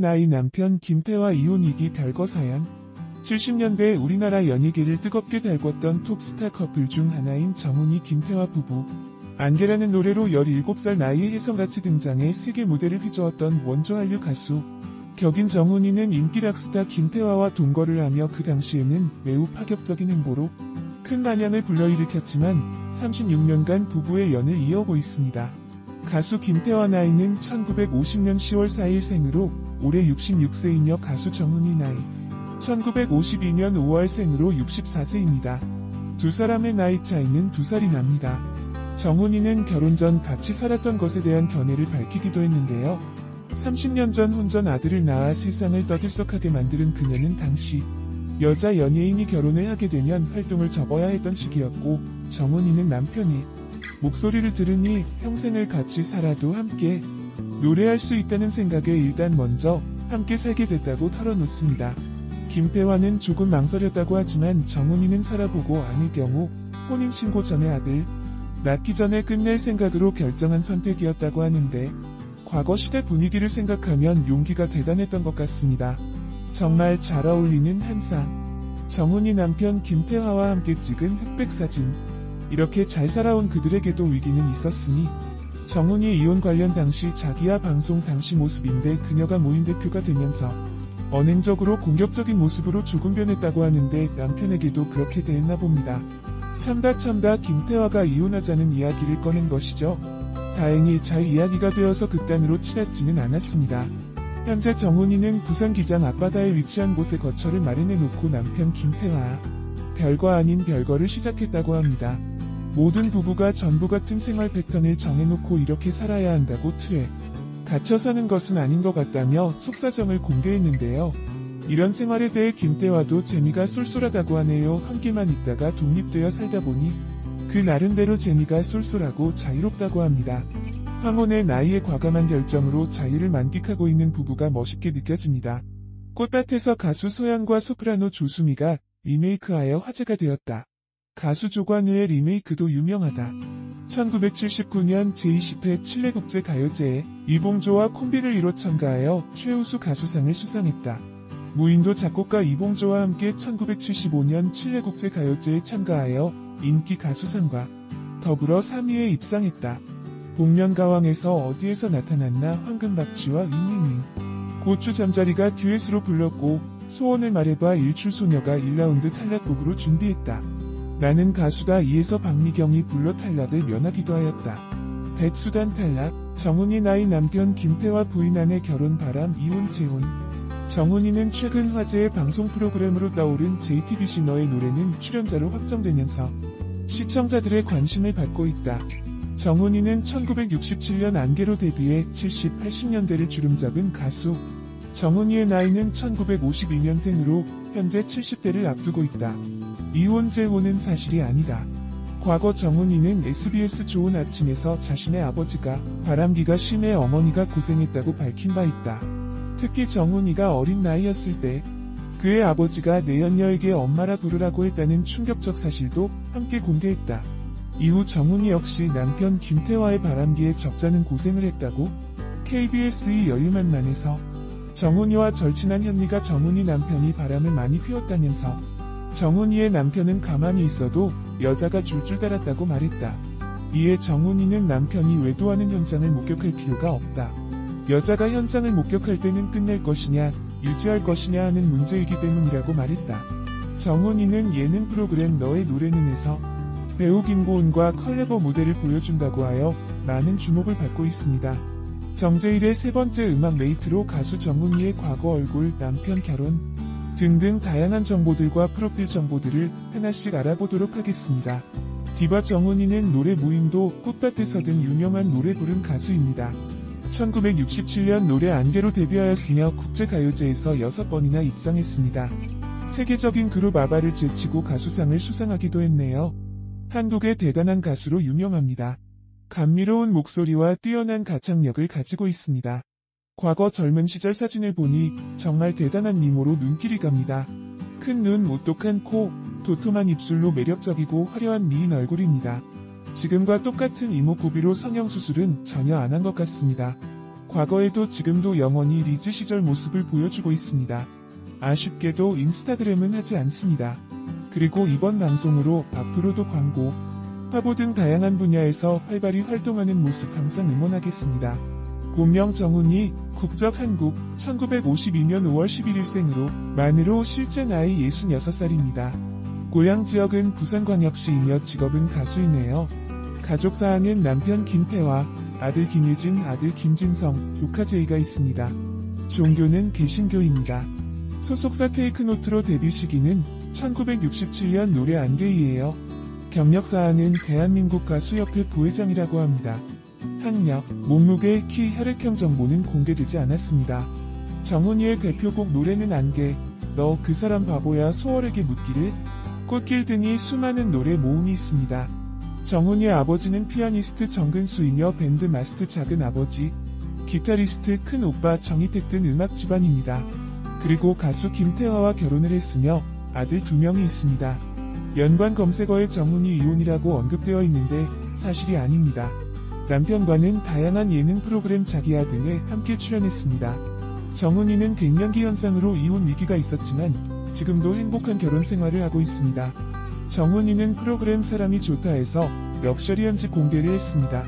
나이 남편 김태화 이혼 위기 별거 사연. 70년대 우리나라 연예계를 뜨겁게 달궜던 톱스타 커플 중 하나인 정훈이 김태화 부부. 안개라는 노래로 17살 나이에 혜성같이 등장해 세계 무대를 휘저었던 원조 한류 가수. 격인 정훈이는 인기 락스타 김태화와 동거를 하며 그 당시에는 매우 파격적인 행보로 큰 반향을 불러일으켰지만 36년간 부부의 연을 이어오고 있습니다. 가수 김태화 나이는 1950년 10월 4일 생으로 올해 66세이며 가수 정훈이 나이 1952년 5월 생으로 64세입니다. 두 사람의 나이 차이는 2살이 납니다. 정훈이는 결혼 전 같이 살았던 것에 대한 견해를 밝히기도 했는데요. 30년 전 혼전 아들을 낳아 세상을 떠들썩하게 만드는 그녀는 당시 여자 연예인이 결혼을 하게 되면 활동을 접어야 했던 시기였고, 정훈이는 남편이 목소리를 들으니 평생을 같이 살아도 함께 노래할 수 있다는 생각에 일단 먼저 함께 살게 됐다고 털어놓습니다. 김태화는 조금 망설였다고 하지만 정훈이는 살아보고 아닐 경우 혼인신고 전에 아들 낳기 전에 끝낼 생각으로 결정한 선택이었다고 하는데, 과거 시대 분위기를 생각하면 용기가 대단했던 것 같습니다. 정말 잘 어울리는 한상. 정훈이 남편 김태화와 함께 찍은 흑백사진. 이렇게 잘 살아온 그들에게도 위기는 있었으니, 정훈이 이혼 관련 당시 자기야 방송 당시 모습인데 그녀가 모임 대표가 되면서 언행적으로 공격적인 모습으로 조금 변했다고 하는데 남편에게도 그렇게 대했나 봅니다. 참다 김태화가 이혼하자는 이야기를 꺼낸 것이죠. 다행히 잘 이야기가 되어서 극단으로 치닫지는 않았습니다. 현재 정훈이는 부산 기장 앞바다에 위치한 곳에 거처를 마련해놓고 남편 김태화 별거 아닌 별거를 시작했다고 합니다. 모든 부부가 전부 같은 생활 패턴을 정해놓고 이렇게 살아야 한다고 틀에 갇혀 사는 것은 아닌 것 같다며 속사정을 공개했는데요. 이런 생활에 대해 김태화도 재미가 쏠쏠하다고 하네요. 함께만 있다가 독립되어 살다 보니 그 나름대로 재미가 쏠쏠하고 자유롭다고 합니다. 황혼의 나이에 과감한 결정으로 자유를 만끽하고 있는 부부가 멋있게 느껴집니다. 꽃밭에서 가수 소양과 소프라노 조수미가 리메이크하여 화제가 되었다. 가수 조관우의 리메이크도 유명하다. 1979년 제20회 칠레국제가요제에 이봉조와 콤비를 이뤄 참가하여 최우수 가수상을 수상했다. 무인도 작곡가 이봉조와 함께 1975년 칠레국제가요제에 참가하여 인기 가수상과 더불어 3위에 입상했다. 복면가왕에서 어디에서 나타났나 황금박쥐와 윙윙윙. 고추 잠자리가 듀엣으로 불렀고, 소원을 말해봐 일출소녀가 1라운드 탈락곡으로 준비했다. 나는 가수다 2에서 박미경이 불러 탈락을 면하기도 하였다. 백수단 탈락. 정훈이 나이 남편 김태화 부인 아내 결혼 바람 이혼 재혼. 정훈이는 최근 화제의 방송 프로그램으로 떠오른 JTBC 너의 노래는 출연자로 확정되면서 시청자들의 관심을 받고 있다. 정훈이는 1967년 안개로 데뷔해 70, 80년대를 주름잡은 가수. 정훈이의 나이는 1952년생으로 현재 70대를 앞두고 있다. 이혼 재혼은 사실이 아니다. 과거 정훈이는 SBS 좋은 아침에서 자신의 아버지가 바람기가 심해 어머니가 고생했다고 밝힌 바 있다. 특히 정훈이가 어린 나이였을 때 그의 아버지가 내연녀에게 엄마라 부르라고 했다는 충격적 사실도 함께 공개했다. 이후 정훈이 역시 남편 김태화의 바람기에 적잖은 고생을 했다고 KBS의 여유만만에서 정훈이와 절친한 현미가 정훈이 남편이 바람을 많이 피웠다면서 정훈이의 남편은 가만히 있어도 여자가 줄줄 달았다고 말했다. 이에 정훈이는 남편이 외도하는 현장을 목격할 필요가 없다. 여자가 현장을 목격할 때는 끝낼 것이냐 유지할 것이냐 하는 문제이기 때문이라고 말했다. 정훈이는 예능 프로그램 너의 노래는에서 배우 김고은과 컬래버 무대를 보여준다고 하여 많은 주목을 받고 있습니다. 정제일의 세 번째 음악 메이트로 가수 정훈이의 과거 얼굴, 남편 결혼 등등 다양한 정보들과 프로필 정보들을 하나씩 알아보도록 하겠습니다. 디바 정훈이는 노래 무인도, 꽃밭에서 등 유명한 노래 부른 가수입니다. 1967년 노래 안개로 데뷔하였으며 국제가요제에서 6번이나 입상했습니다. 세계적인 그룹 아바를 제치고 가수상을 수상하기도 했네요. 한국의 대단한 가수로 유명합니다. 감미로운 목소리와 뛰어난 가창력을 가지고 있습니다. 과거 젊은 시절 사진을 보니 정말 대단한 미모로 눈길이 갑니다. 큰 눈, 오똑한 코, 도톰한 입술로 매력적이고 화려한 미인 얼굴입니다. 지금과 똑같은 이목구비로 성형수술은 전혀 안 한 것 같습니다. 과거에도 지금도 영원히 리즈 시절 모습을 보여주고 있습니다. 아쉽게도 인스타그램은 하지 않습니다. 그리고 이번 방송으로 앞으로도 광고, 화보 등 다양한 분야에서 활발히 활동하는 모습 항상 응원하겠습니다. 본명 정훈이, 국적 한국, 1952년 5월 11일생으로, 만으로 실제 나이 66살입니다. 고향 지역은 부산광역시이며 직업은 가수이네요. 가족사항은 남편 김태화, 아들 김유진, 아들 김진성, 조카 제이가 있습니다. 종교는 개신교입니다. 소속사 테이크노트로 데뷔 시기는 1967년 노래 안개이에요. 경력사항은 대한민국 가수협회 부회장이라고 합니다. 학력, 몸무게, 키, 혈액형 정보는 공개되지 않았습니다. 정훈이의 대표곡 노래는 안개, 너 그 사람 바보야, 소월에게 묻기를, 꽃길 등이 수많은 노래 모음이 있습니다. 정훈이의 아버지는 피아니스트 정근수이며 밴드 마스터 작은 아버지, 기타리스트 큰 오빠 정희택 등 음악 집안입니다. 그리고 가수 김태화와 결혼을 했으며 아들 2명이 있습니다. 연관 검색어에 정훈이 이혼이라고 언급되어 있는데 사실이 아닙니다. 남편과는 다양한 예능 프로그램 자기야 등에 함께 출연했습니다. 정훈이는 갱년기 현상으로 이혼 위기가 있었지만 지금도 행복한 결혼 생활을 하고 있습니다. 정훈이는 프로그램 사람이 좋다에서 럭셔리 현지 공개를 했습니다.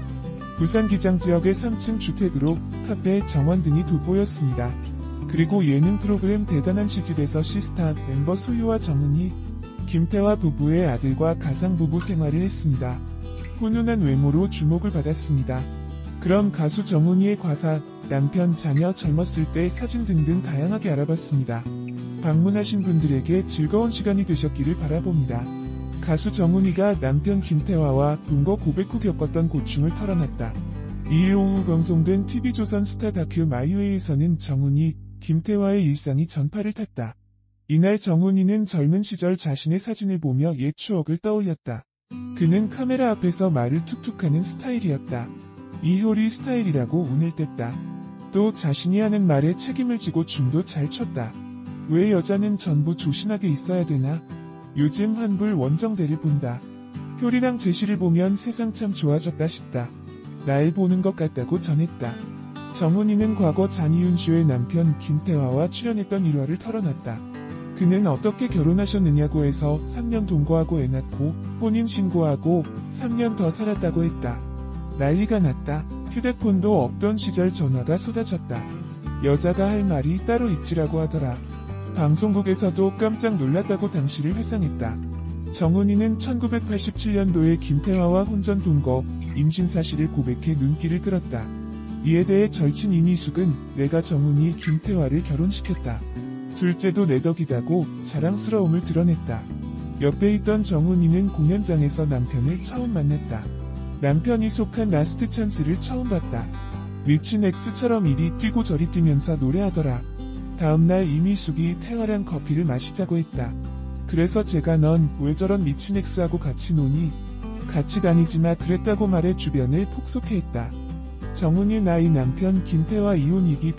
부산 기장 지역의 3층 주택으로 카페, 정원 등이 돋보였습니다. 그리고 예능 프로그램 대단한 시집에서 시스타 멤버 소유와 정훈이, 김태화 부부의 아들과 가상부부 생활을 했습니다. 훈훈한 외모로 주목을 받았습니다. 그럼 가수 정훈이의 과사, 남편, 자녀, 젊었을 때 사진 등등 다양하게 알아봤습니다. 방문하신 분들에게 즐거운 시간이 되셨기를 바라봅니다. 가수 정훈이가 남편 김태화와 동거 고백 후 겪었던 고충을 털어놨다. 2일 오후 방송된 TV조선 스타 다큐 마이웨이에서는 정훈이, 김태화의 일상이 전파를 탔다. 이날 정훈이는 젊은 시절 자신의 사진을 보며 옛 추억을 떠올렸다. 그는 카메라 앞에서 말을 툭툭하는 스타일이었다. 이효리 스타일이라고 운을 뗐다. 또 자신이 하는 말에 책임을 지고 춤도 잘 췄다. 왜 여자는 전부 조신하게 있어야 되나? 요즘 환불 원정대를 본다. 효리랑 제시를 보면 세상 참 좋아졌다 싶다. 날 보는 것 같다고 전했다. 정훈이는 과거 잔이윤쇼의 남편 김태화와 출연했던 일화를 털어놨다. 그는 어떻게 결혼하셨느냐고 해서 3년 동거하고 애 낳고 혼인 신고하고 3년 더 살았다고 했다. 난리가 났다. 휴대폰도 없던 시절 전화가 쏟아졌다. 여자가 할 말이 따로 있지라고 하더라. 방송국에서도 깜짝 놀랐다고 당시를 회상했다. 정훈이는 1987년도에 김태화와 혼전 동거, 임신 사실을 고백해 눈길을 끌었다. 이에 대해 절친 이미숙은 내가 정훈이 김태화를 결혼시켰다. 둘째도 내 덕이다고 자랑스러움을 드러냈다. 옆에 있던 정훈이는 공연장에서 남편을 처음 만났다. 남편이 속한 라스트 찬스를 처음 봤다. 미친 엑스처럼 이리 뛰고 저리 뛰면서 노래하더라. 다음날 이미숙이 태화랑 커피를 마시자고 했다. 그래서 제가 넌 왜 저런 미친 엑스하고 같이 노니? 같이 다니지마 그랬다고 말해 주변을 폭소케 했다. 정훈이 나이 남편 김태화 이혼 이기